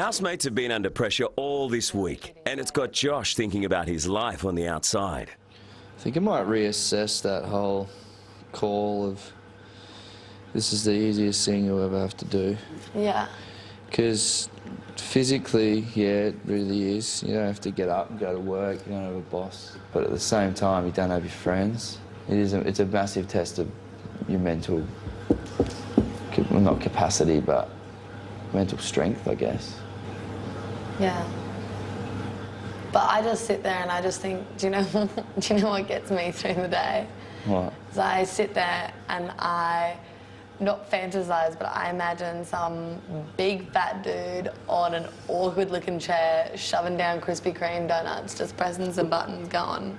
Housemates have been under pressure all this week, and it's got Josh thinking about his life on the outside. I think I might reassess that whole call of this is the easiest thing you'll ever have to do. Yeah. Because physically, yeah, it really is. You don't have to get up and go to work, you don't have a boss. But at the same time, you don't have your friends. It's a massive test of your mental, well, not capacity, but mental strength, I guess. Yeah. But I just sit there and I just think, do you know what gets me through the day? What? Is I sit there and I, not fantasize, but I imagine some big fat dude on an awkward looking chair shoving down Krispy Kreme donuts, just pressing some buttons going,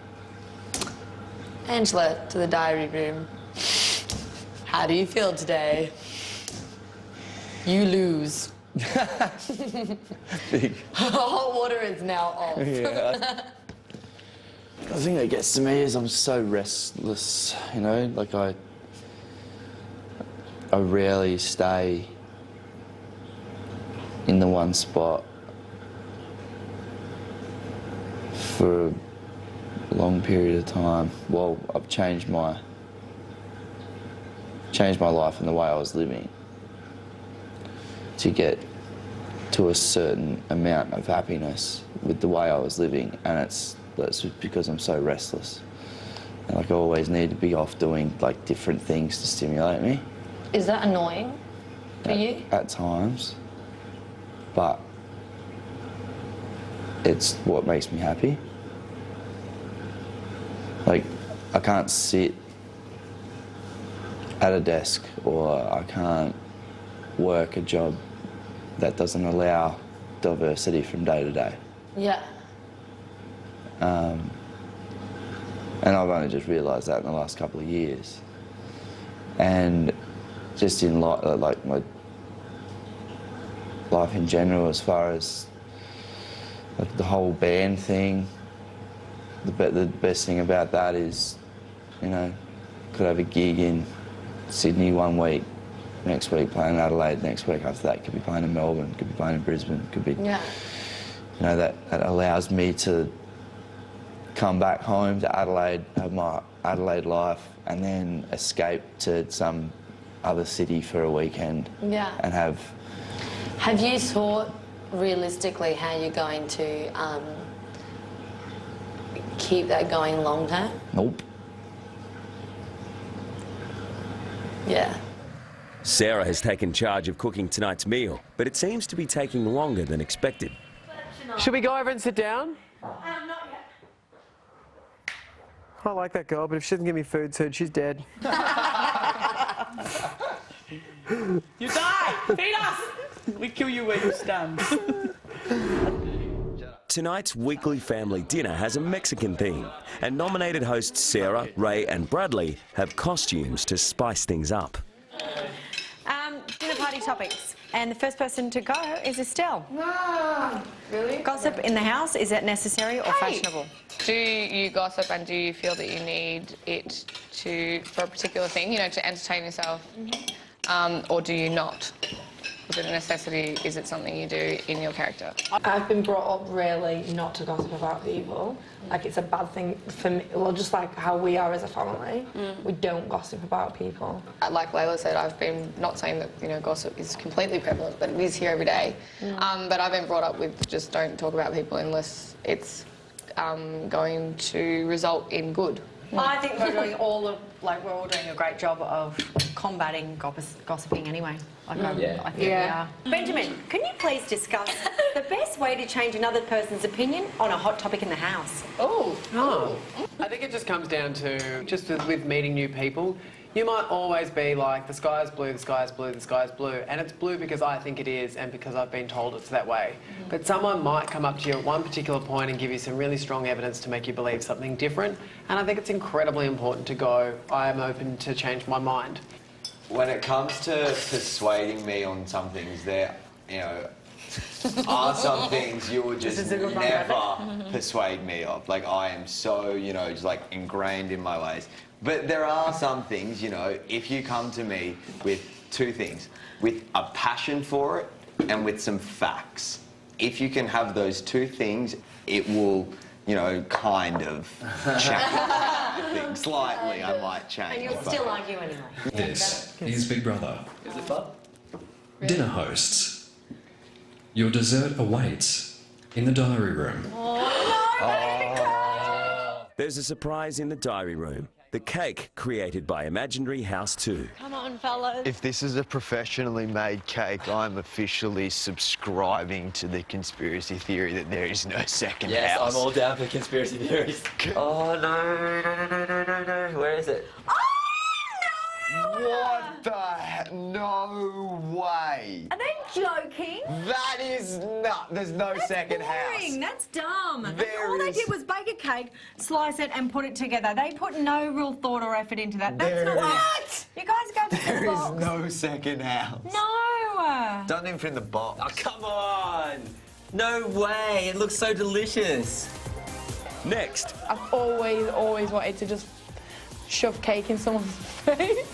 Angela, to the diary room. How do you feel today? You lose. Big. Hot water is now off. Yeah. The thing that gets to me is I'm so restless, you know, like I rarely stay in the one spot for a long period of time. Well, I've changed my life and the way I was living to get to a certain amount of happiness with the way I was living, and that's just because I'm so restless. And like I always need to be off doing like different things to stimulate me. Is that annoying for you? At times, but it's what makes me happy. Like, I can't sit at a desk, or I can't work a job that doesn't allow diversity from day to day. Yeah. And I've only just realised that in the last couple of years. And just in like my life in general, as far as like the whole band thing, the best thing about that is, you know, could have a gig in Sydney one week, next week playing in Adelaide, next week after that could be playing in Melbourne, could be playing in Brisbane, could be, Yeah. you know, that allows me to come back home to Adelaide, have my Adelaide life, and then escape to some other city for a weekend. Yeah. And have... Have you thought realistically how you're going to keep that going long term? Nope. Yeah. Sarah has taken charge of cooking tonight's meal, but it seems to be taking longer than expected. Should we go over and sit down? Not yet. I like that girl, but if she doesn't give me food soon, she's dead. You die! Feed us! We kill you where you stand. Tonight's weekly family dinner has a Mexican theme, and nominated hosts Sarah, Ray and Bradley have costumes to spice things up. Dinner party topics. And the first person to go is Estelle. No. Really? Gossip in the house, is that necessary or fashionable? Do you gossip and do you feel that you need it for a particular thing, you know, to entertain yourself? Or do you not? Is it a necessity? Is it something you do in your character? I've been brought up really not to gossip about people. Like, it's a bad thing for me. Well, just like how we are as a family, we don't gossip about people. Like Layla said, I've been, not saying that, you know, gossip is completely prevalent, but it is here every day. But I've been brought up with just don't talk about people unless it's going to result in good. I think we're all doing a great job of combating gossiping anyway. I think we are. Benjamin, can you please discuss the best way to change another person's opinion on a hot topic in the house? I think it just comes down to, just with meeting new people, you might always be like, the sky is blue, the sky is blue, the sky is blue, and it's blue because I think it is and because I've been told it's that way. But someone might come up to you at one particular point and give you some really strong evidence to make you believe something different, and I think it's incredibly important to go, I am open to change my mind. When it comes to persuading me on some things, there, you know, are some things you would just never persuade me of. Like, I am so, you know, just like ingrained in my ways. But there are some things, you know, if you come to me with two things, with a passion for it and with some facts, if you can have those two things, it will, you know, kind of change things slightly. I might change. And you'll still argue anyway. This is Big Brother. Is it fun? Dinner hosts. Your dessert awaits in the diary room. There's a surprise in the diary room. The cake created by Imaginary House 2. Come on, fellas. If this is a professionally made cake, I'm officially subscribing to the conspiracy theory that there is no second house. Yes, I'm all down for conspiracy theories. Oh, no. Where is it? What the heck? No way. Are they joking? That is not. There's no second boring. house. That's dumb. There All they is- did was bake a cake, slice it, and put it together. They put no real thought or effort into that. That's There not is- what. You guys go to There the is box. no second house. No. Don't even fit in the box. Oh, come on. No way. It looks so delicious. Next, I've always wanted to just shove cake in someone's face.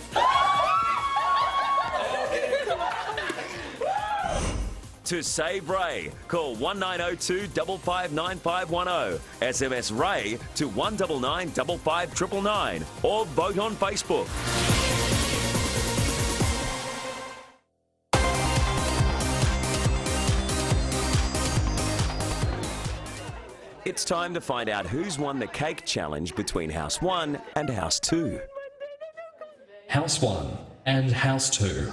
to save Ray, call 1902 559510, SMS Ray to 199 555 or vote on Facebook. It's time to find out who's won the cake challenge between House 1 and House 2. House 1 and House 2.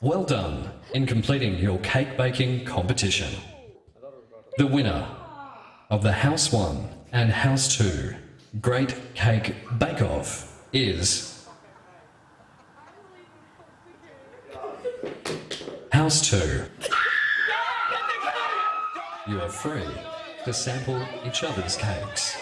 Well done in completing your cake baking competition. The winner of the House 1 and House 2 Great Cake Bake Off is House 2. You are free to sample each other's cakes.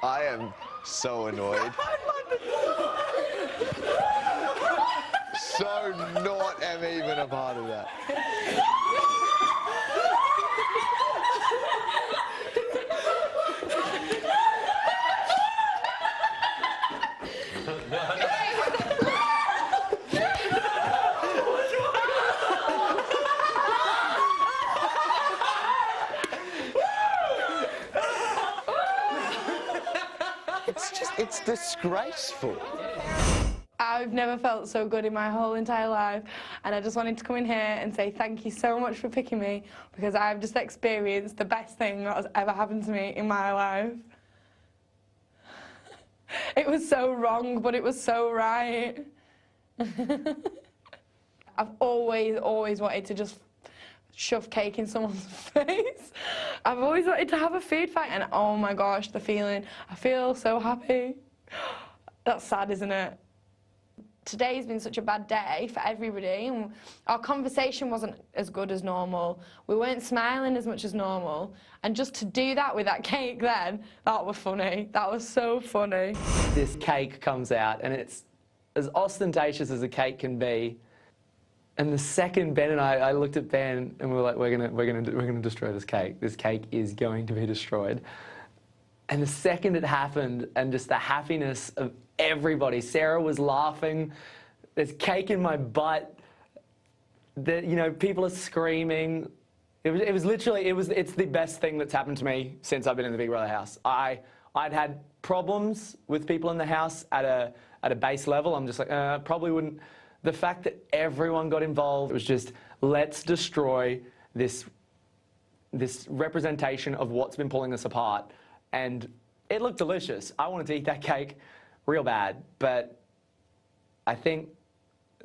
I am so annoyed. So not am even a part of that. It's disgraceful. I've never felt so good in my whole entire life, and I just wanted to come in here and say thank you so much for picking me, because I've just experienced the best thing that has ever happened to me in my life. It was so wrong, but it was so right. I've always wanted to just shove cake in someone's face. I've always wanted to have a food fight, and oh my gosh, the feeling. I feel so happy. That's sad, isn't it? Today's been such a bad day for everybody, and our conversation wasn't as good as normal. We weren't smiling as much as normal, and just to do that with that cake then, that was funny. That was so funny. This cake comes out, and it's as ostentatious as a cake can be. And the second Ben and I looked at Ben and we were like, we're gonna destroy this cake. This cake is going to be destroyed. And the second it happened, and just the happiness of everybody, Sarah was laughing. There's cake in my butt. People are screaming. It was literally, it's the best thing that's happened to me since I've been in the Big Brother house. I'd had problems with people in the house at a base level. I'm just like, probably wouldn't. The fact that everyone got involved was just, let's destroy this representation of what's been pulling us apart. And it looked delicious. I wanted to eat that cake real bad, but I think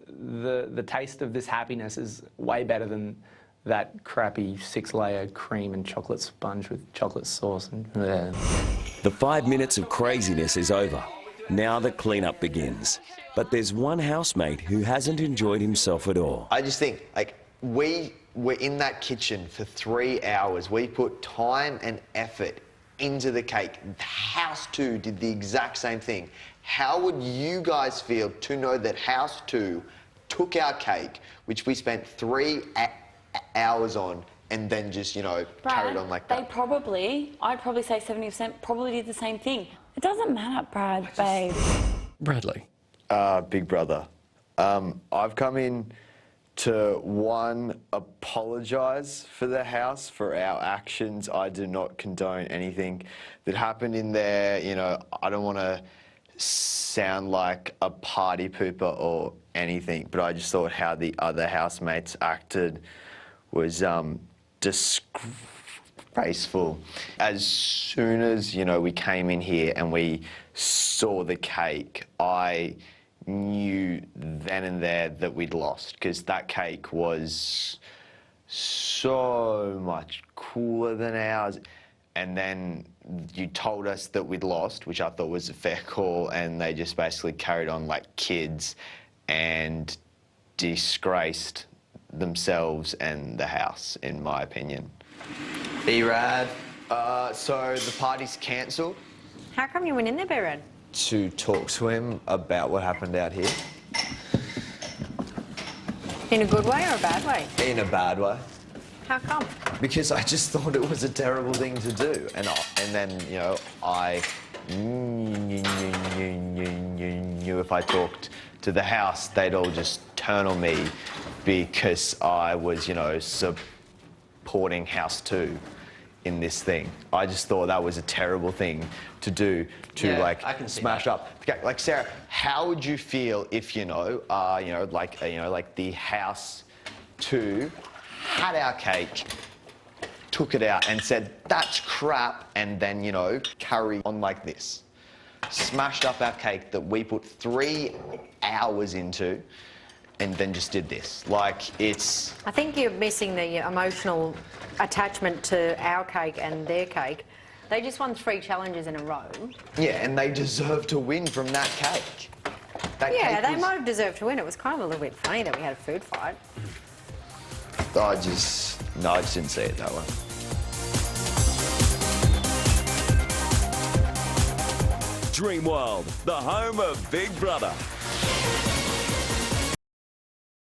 the taste of this happiness is way better than that crappy 6-layer cream and chocolate sponge with chocolate sauce. The 5 minutes of craziness is over. Now the cleanup begins. But there's one housemate who hasn't enjoyed himself at all. I just think, like, we were in that kitchen for 3 hours. We put time and effort into the cake. House 2 did the exact same thing. How would you guys feel to know that House 2 took our cake, which we spent 3 hours on, and then just, you know, carried on like that. I'd probably say 70% probably did the same thing. It doesn't matter, Brad, babe. Bradley. Big brother. I've come in to, one, apologise for the house, for our actions. I do not condone anything that happened in there. You know, I don't want to sound like a party pooper or anything, but I just thought how the other housemates acted was disgraceful. As soon as, you know, we came in here and we saw the cake, I knew then and there that we'd lost, because that cake was so much cooler than ours. And then you told us that we'd lost, which I thought was a fair call, and they just basically carried on like kids and disgraced themselves and the house, in my opinion. B-Rad. So the party's cancelled. How come you went in there, B-Rad? To talk to him about what happened out here. In a good way or a bad way? In a bad way. How come? Because I just thought it was a terrible thing to do. And then, you know, I knew if I talked to the house, they'd all just turn on me because I was, you know, supporting House 2 in this thing. I just thought that was a terrible thing to do, to like smash up. Okay, like Sarah, how would you feel if, you know, like the House 2 had our cake, took it out and said, that's crap, and then, you know, carry on like this? Smashed up our cake that we put 3 hours into, and then just did this. Like, it's... I think you're missing the emotional attachment to our cake and their cake. They just won 3 challenges in a row. Yeah, and they deserve to win from that cake. Yeah, they might have deserved to win. It was kind of a little bit funny that we had a food fight. I just didn't see it that way. Dream World, the home of Big Brother.